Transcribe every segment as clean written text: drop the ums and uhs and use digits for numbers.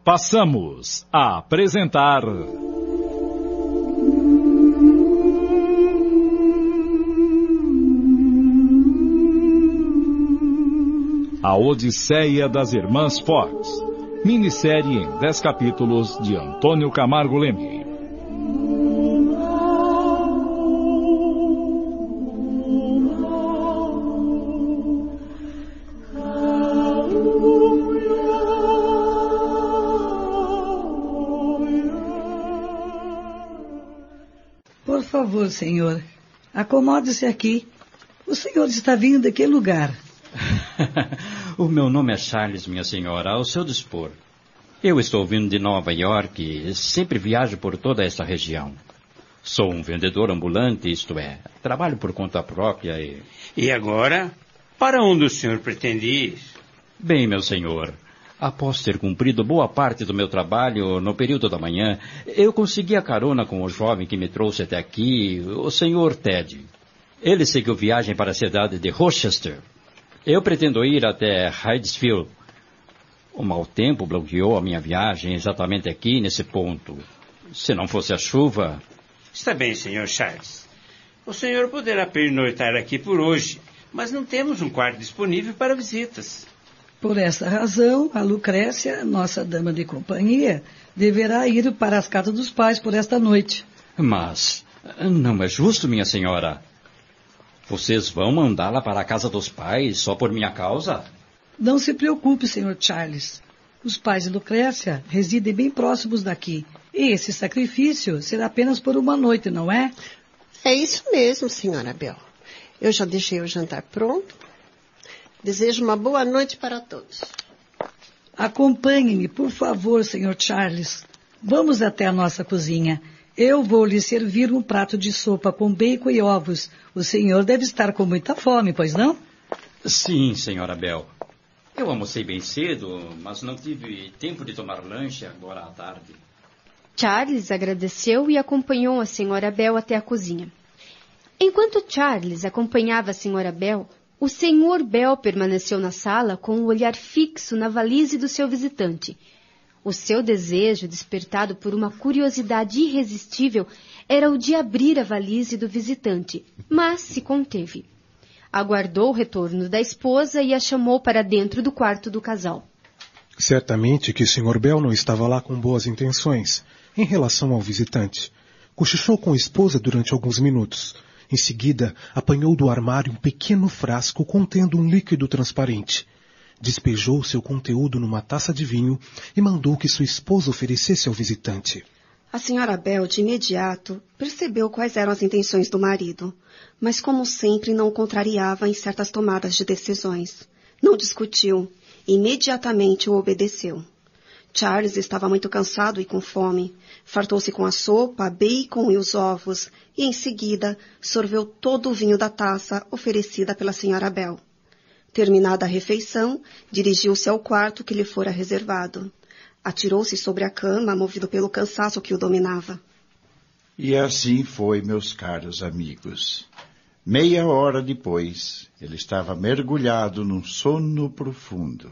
Passamos a apresentar... A Odisseia das Irmãs Fox, minissérie em 10 capítulos de Antônio Camargo Leme. Por favor, senhor, acomode-se aqui. O senhor está vindo de que lugar? O meu nome é Charles, minha senhora, ao seu dispor. Eu estou vindo de Nova York e sempre viajo por toda esta região. Sou um vendedor ambulante, isto é, trabalho por conta própria e... E agora, para onde o senhor pretende ir? Bem, meu senhor, após ter cumprido boa parte do meu trabalho no período da manhã, eu consegui a carona com o jovem que me trouxe até aqui, o senhor Ted. Ele seguiu viagem para a cidade de Rochester. Eu pretendo ir até Hydesville. O mau tempo bloqueou a minha viagem exatamente aqui, nesse ponto. Se não fosse a chuva... Está bem, senhor Charles. O senhor poderá pernoitar aqui por hoje, mas não temos um quarto disponível para visitas. Por essa razão, a Lucrécia, nossa dama de companhia, deverá ir para as casas dos pais por esta noite. Mas não é justo, minha senhora. Vocês vão mandá-la para a casa dos pais só por minha causa? Não se preocupe, senhor Charles. Os pais de Lucrécia residem bem próximos daqui. E esse sacrifício será apenas por uma noite, não é? É isso mesmo, senhora Bell. Eu já deixei o jantar pronto. Desejo uma boa noite para todos. Acompanhe-me, por favor, senhor Charles. Vamos até a nossa cozinha. Eu vou lhe servir um prato de sopa com bacon e ovos. O senhor deve estar com muita fome, pois não? Sim, senhora Bell. Eu almocei bem cedo, mas não tive tempo de tomar lanche agora à tarde. Charles agradeceu e acompanhou a senhora Bell até a cozinha. Enquanto Charles acompanhava a senhora Bell, o senhor Bell permaneceu na sala com o olhar fixo na valise do seu visitante. O seu desejo, despertado por uma curiosidade irresistível, era o de abrir a valise do visitante, mas se conteve. Aguardou o retorno da esposa e a chamou para dentro do quarto do casal. Certamente que o Sr. Bell não estava lá com boas intenções em relação ao visitante. Cochichou com a esposa durante alguns minutos. Em seguida, apanhou do armário um pequeno frasco contendo um líquido transparente. Despejou seu conteúdo numa taça de vinho e mandou que sua esposa oferecesse ao visitante. A senhora Bell, de imediato, percebeu quais eram as intenções do marido, mas como sempre não o contrariava em certas tomadas de decisões. Não discutiu, imediatamente o obedeceu. Charles estava muito cansado e com fome. Fartou-se com a sopa, bacon e os ovos, e em seguida sorveu todo o vinho da taça oferecida pela senhora Bell. Terminada a refeição, dirigiu-se ao quarto que lhe fora reservado. Atirou-se sobre a cama, movido pelo cansaço que o dominava. E assim foi, meus caros amigos. Meia hora depois, ele estava mergulhado num sono profundo.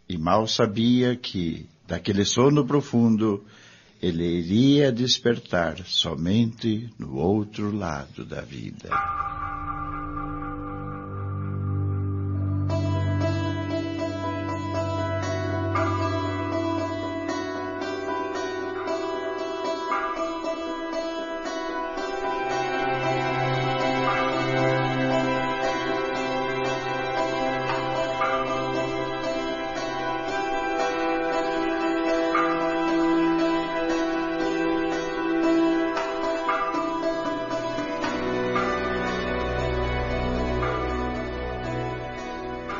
E mal sabia que, daquele sono profundo, ele iria despertar somente no outro lado da vida.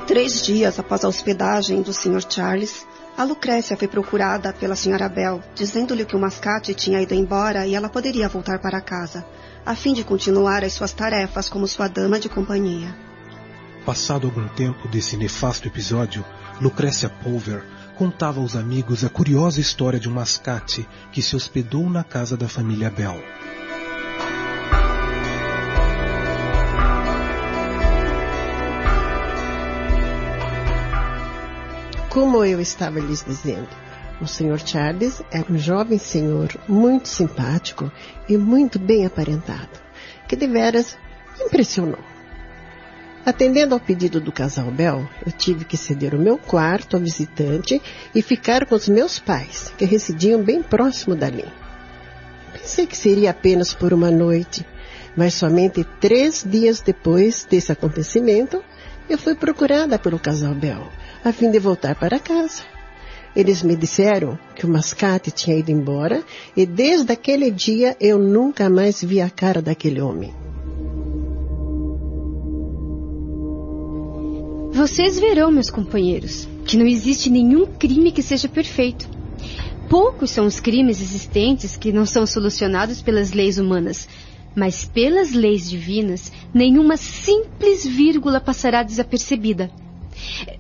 Três dias após a hospedagem do Sr. Charles, a Lucrécia foi procurada pela Sra. Bell, dizendo-lhe que o mascate tinha ido embora e ela poderia voltar para casa, a fim de continuar as suas tarefas como sua dama de companhia. Passado algum tempo desse nefasto episódio, Lucrécia Pulver contava aos amigos a curiosa história de um mascate que se hospedou na casa da família Bell. Como eu estava lhes dizendo, O Sr. Charles era um jovem senhor muito simpático e muito bem aparentado, que deveras impressionou. Atendendo ao pedido do casal Bell, eu tive que ceder o meu quarto ao visitante e ficar com os meus pais, que residiam bem próximo dali. Pensei que seria apenas por uma noite, mas somente 3 dias depois desse acontecimento, eu fui procurada pelo casal Bell, a fim de voltar para casa. Eles me disseram que o Mascate tinha ido embora e desde aquele dia eu nunca mais vi a cara daquele homem. Vocês verão, meus companheiros, que não existe nenhum crime que seja perfeito. Poucos são os crimes existentes que não são solucionados pelas leis humanas, mas pelas leis divinas, nenhuma simples vírgula passará desapercebida.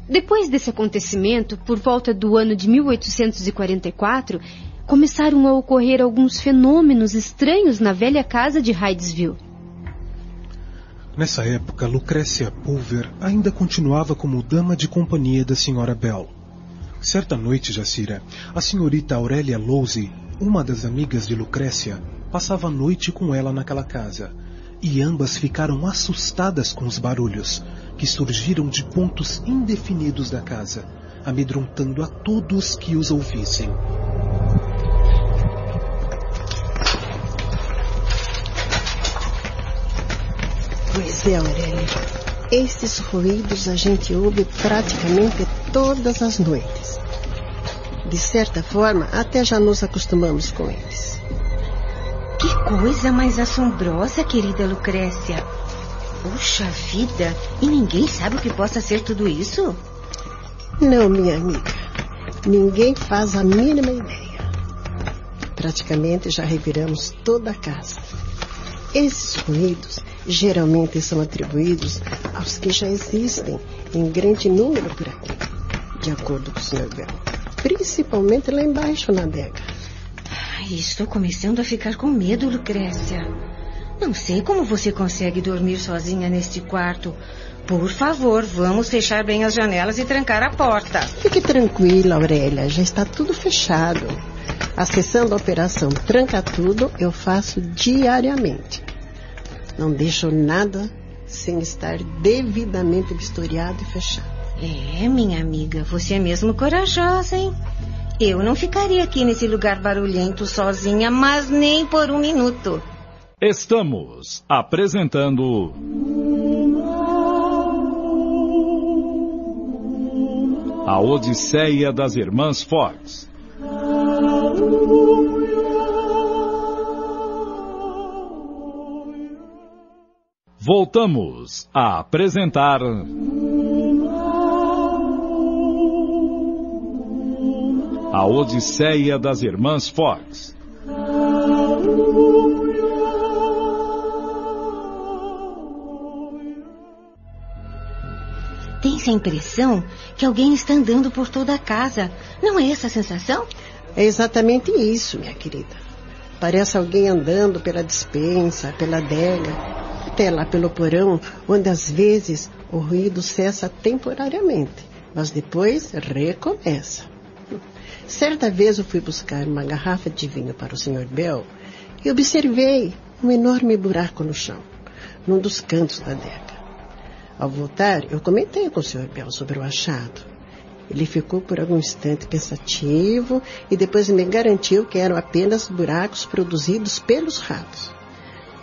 Depois desse acontecimento, por volta do ano de 1844, começaram a ocorrer alguns fenômenos estranhos na velha casa de Hydesville. Nessa época, Lucrécia Pulver ainda continuava como dama de companhia da Sra. Bell. Certa noite, Jacira, a senhorita Aurélia Louse, uma das amigas de Lucrécia, passava a noite com ela naquela casa, e ambas ficaram assustadas com os barulhos, que surgiram de pontos indefinidos da casa, amedrontando a todos que os ouvissem. Pois é, Aurélia. Esses ruídos a gente ouve praticamente todas as noites. De certa forma, até já nos acostumamos com eles. Que coisa mais assombrosa, querida Lucrécia. Puxa vida, e ninguém sabe o que possa ser tudo isso? Não, minha amiga. Ninguém faz a mínima ideia. Praticamente já reviramos toda a casa. Esses ruídos geralmente são atribuídos aos que já existem em grande número por aqui, de acordo com o Sr. Bell, principalmente lá embaixo na adega. Estou começando a ficar com medo, Lucrécia. Não sei como você consegue dormir sozinha neste quarto. Por favor, vamos fechar bem as janelas e trancar a porta. Fique tranquila, Aurélia, já está tudo fechado. Acessando a operação Tranca Tudo, eu faço diariamente. Não deixo nada sem estar devidamente vistoriado e fechado. É, minha amiga, você é mesmo corajosa, hein? Eu não ficaria aqui nesse lugar barulhento sozinha, mas nem por um minuto. Estamos apresentando A Odisseia das Irmãs Fox. Voltamos a apresentar A Odisseia das Irmãs Fox. Tem-se a impressão que alguém está andando por toda a casa. Não é essa a sensação? É exatamente isso, minha querida. Parece alguém andando pela despensa, pela adega, até lá pelo porão, onde às vezes o ruído cessa temporariamente, mas depois recomeça. Certa vez eu fui buscar uma garrafa de vinho para o Sr. Bell e observei um enorme buraco no chão, num dos cantos da adega. Ao voltar, eu comentei com o Sr. Bell sobre o achado. Ele ficou por algum instante pensativo e depois me garantiu que eram apenas buracos produzidos pelos ratos.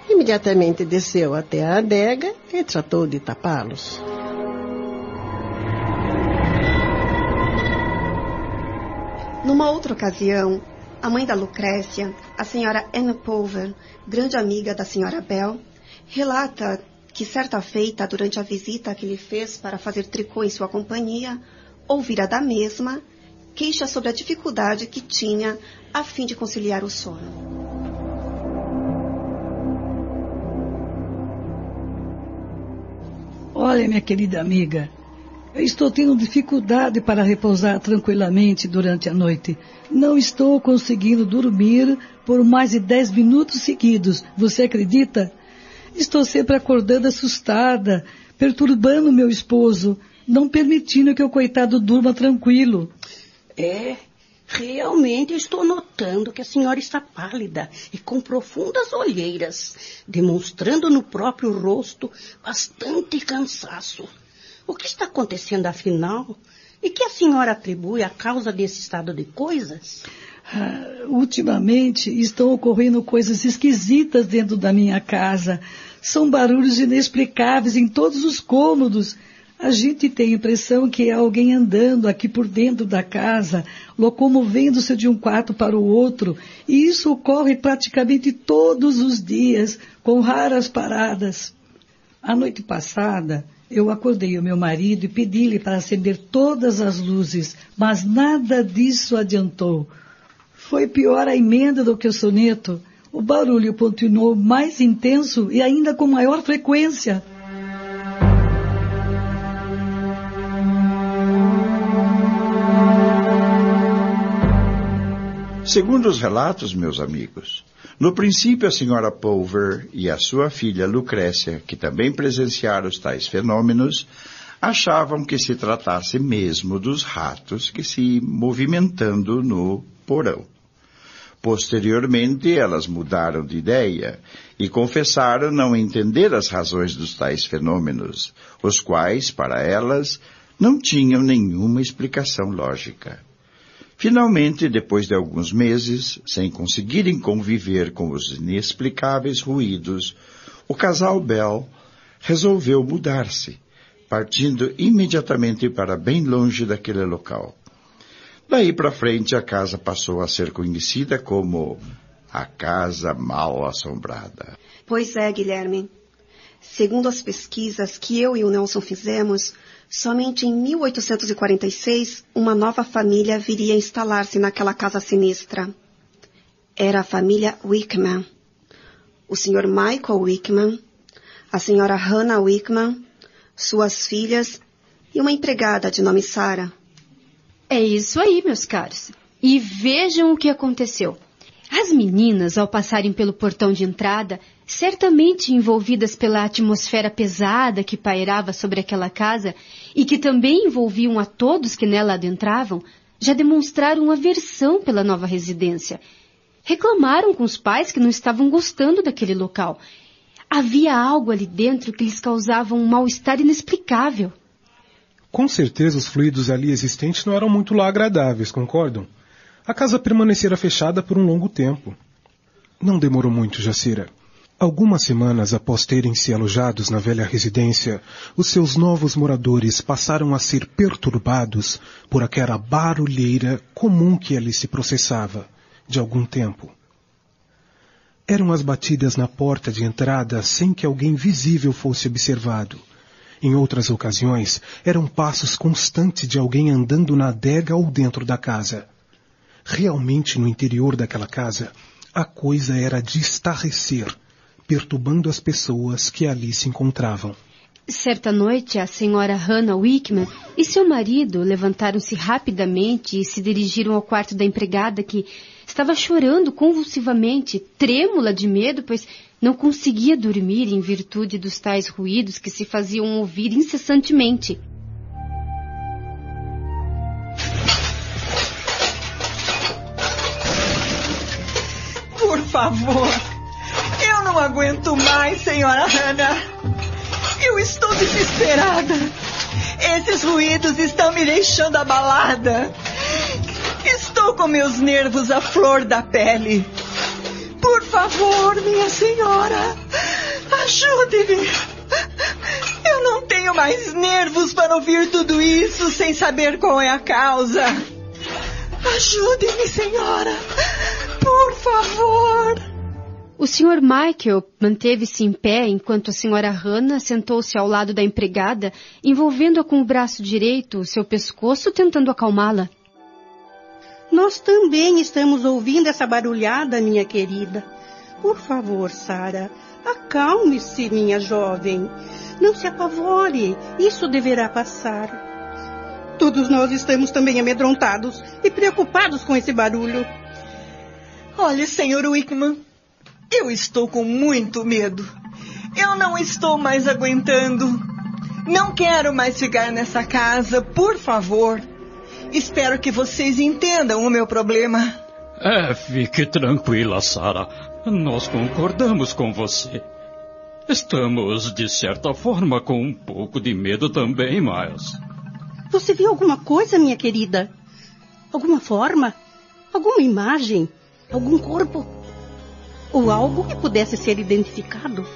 Imediatamente desceu até a adega e tratou de tapá-los. Numa outra ocasião, a mãe da Lucrécia, a senhora Anne Pulver, grande amiga da senhora Bell, relata que certa feita, durante a visita que lhe fez para fazer tricô em sua companhia, ouvira da mesma queixa sobre a dificuldade que tinha a fim de conciliar o sono. Olha, minha querida amiga, eu estou tendo dificuldade para repousar tranquilamente durante a noite. Não estou conseguindo dormir por mais de 10 minutos seguidos. Você acredita? Estou sempre acordando assustada, perturbando meu esposo, não permitindo que o coitado durma tranquilo. É, Realmente estou notando que a senhora está pálida e com profundas olheiras, demonstrando no próprio rosto bastante cansaço. O que está acontecendo afinal? E que a senhora atribui à causa desse estado de coisas? Ultimamente estão ocorrendo coisas esquisitas dentro da minha casa. São barulhos inexplicáveis em todos os cômodos. A gente tem a impressão que é alguém andando aqui por dentro da casa, locomovendo-se de um quarto para o outro, e isso ocorre praticamente todos os dias, com raras paradas. A noite passada, eu acordei o meu marido e pedi-lhe para acender todas as luzes, mas nada disso adiantou. Foi pior a emenda do que o soneto. O barulho continuou mais intenso e ainda com maior frequência. Segundo os relatos, meus amigos, no princípio a senhora Pulver e a sua filha Lucrécia, que também presenciaram os tais fenômenos, achavam que se tratasse mesmo dos ratos que se movimentando no porão. Posteriormente, elas mudaram de ideia e confessaram não entender as razões dos tais fenômenos, os quais, para elas, não tinham nenhuma explicação lógica. Finalmente, depois de alguns meses, sem conseguirem conviver com os inexplicáveis ruídos, o casal Bell resolveu mudar-se, partindo imediatamente para bem longe daquele local. Daí para frente, a casa passou a ser conhecida como a Casa Mal Assombrada. Pois é, Guilherme. Segundo as pesquisas que eu e o Nelson fizemos, somente em 1846, uma nova família viria a instalar-se naquela casa sinistra. Era a família Wickman. O Sr. Michael Wickman, a Sra. Hannah Wickman, suas filhas e uma empregada de nome Sarah. É isso aí, meus caros. E vejam o que aconteceu. As meninas, ao passarem pelo portão de entrada, certamente envolvidas pela atmosfera pesada que pairava sobre aquela casa e que também envolviam a todos que nela adentravam, já demonstraram aversão pela nova residência. Reclamaram com os pais que não estavam gostando daquele local. Havia algo ali dentro que lhes causava um mal-estar inexplicável. Com certeza os fluidos ali existentes não eram muito lá agradáveis, concordam? A casa permanecera fechada por um longo tempo. Não demorou muito, Jacira. Algumas semanas após terem se alojados na velha residência, os seus novos moradores passaram a ser perturbados por aquela barulheira comum que ali se processava, de algum tempo. Eram as batidas na porta de entrada sem que alguém visível fosse observado. Em outras ocasiões, eram passos constantes de alguém andando na adega ou dentro da casa. Realmente, no interior daquela casa, a coisa era de estarrecer, perturbando as pessoas que ali se encontravam. Certa noite, a senhora Hannah Wickman e seu marido levantaram-se rapidamente e se dirigiram ao quarto da empregada que estava chorando convulsivamente, trêmula de medo, pois não conseguia dormir em virtude dos tais ruídos que se faziam ouvir incessantemente. Por favor, eu não aguento mais, senhora Hannah. Eu estou desesperada. Esses ruídos estão me deixando abalada. Estou com meus nervos à flor da pele. Por favor, minha senhora, ajude-me. Eu não tenho mais nervos para ouvir tudo isso sem saber qual é a causa. Ajude-me, senhora. Por favor. O Sr. Michael manteve-se em pé enquanto a Sra. Hannah sentou-se ao lado da empregada, envolvendo-a com o braço direito, seu pescoço, tentando acalmá-la. Nós também estamos ouvindo essa barulhada, minha querida. Por favor, Sarah, acalme-se, minha jovem. Não se apavore, isso deverá passar. Todos nós estamos também amedrontados e preocupados com esse barulho. Olhe, Sr. Wickman, eu estou com muito medo. Eu não estou mais aguentando. Não quero mais ficar nessa casa, por favor. Espero que vocês entendam o meu problema. Fique tranquila, Sara. Nós concordamos com você. Estamos, de certa forma, com um pouco de medo também, Miles. Você viu alguma coisa, minha querida? Alguma forma? Alguma imagem? Algum corpo? Ou algo que pudesse ser identificado?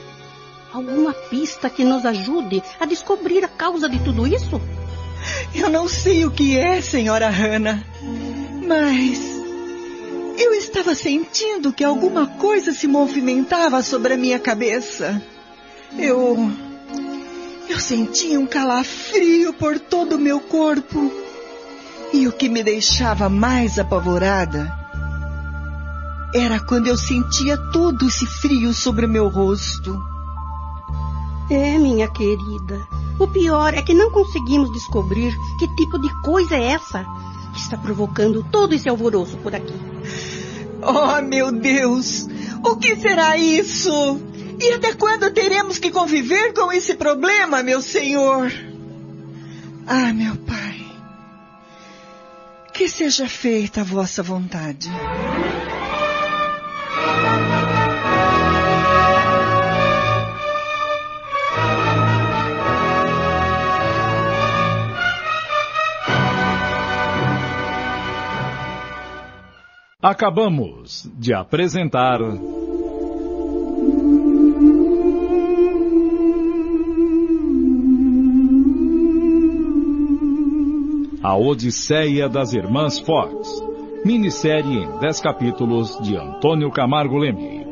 Alguma pista que nos ajude a descobrir a causa de tudo isso? Eu não sei o que é, senhora Hannah, mas eu estava sentindo que alguma coisa se movimentava sobre a minha cabeça. Eu sentia um calafrio por todo o meu corpo. E o que me deixava mais apavorada era quando eu sentia todo esse frio sobre o meu rosto. Minha querida, o pior é que não conseguimos descobrir que tipo de coisa é essa que está provocando todo esse alvoroço por aqui. Oh, meu Deus! O que será isso? E até quando teremos que conviver com esse problema, meu Senhor? Ah, meu Pai, que seja feita a vossa vontade. Acabamos de apresentar A Odisseia das Irmãs Fox, minissérie em 10 capítulos de Antônio Camargo Leme.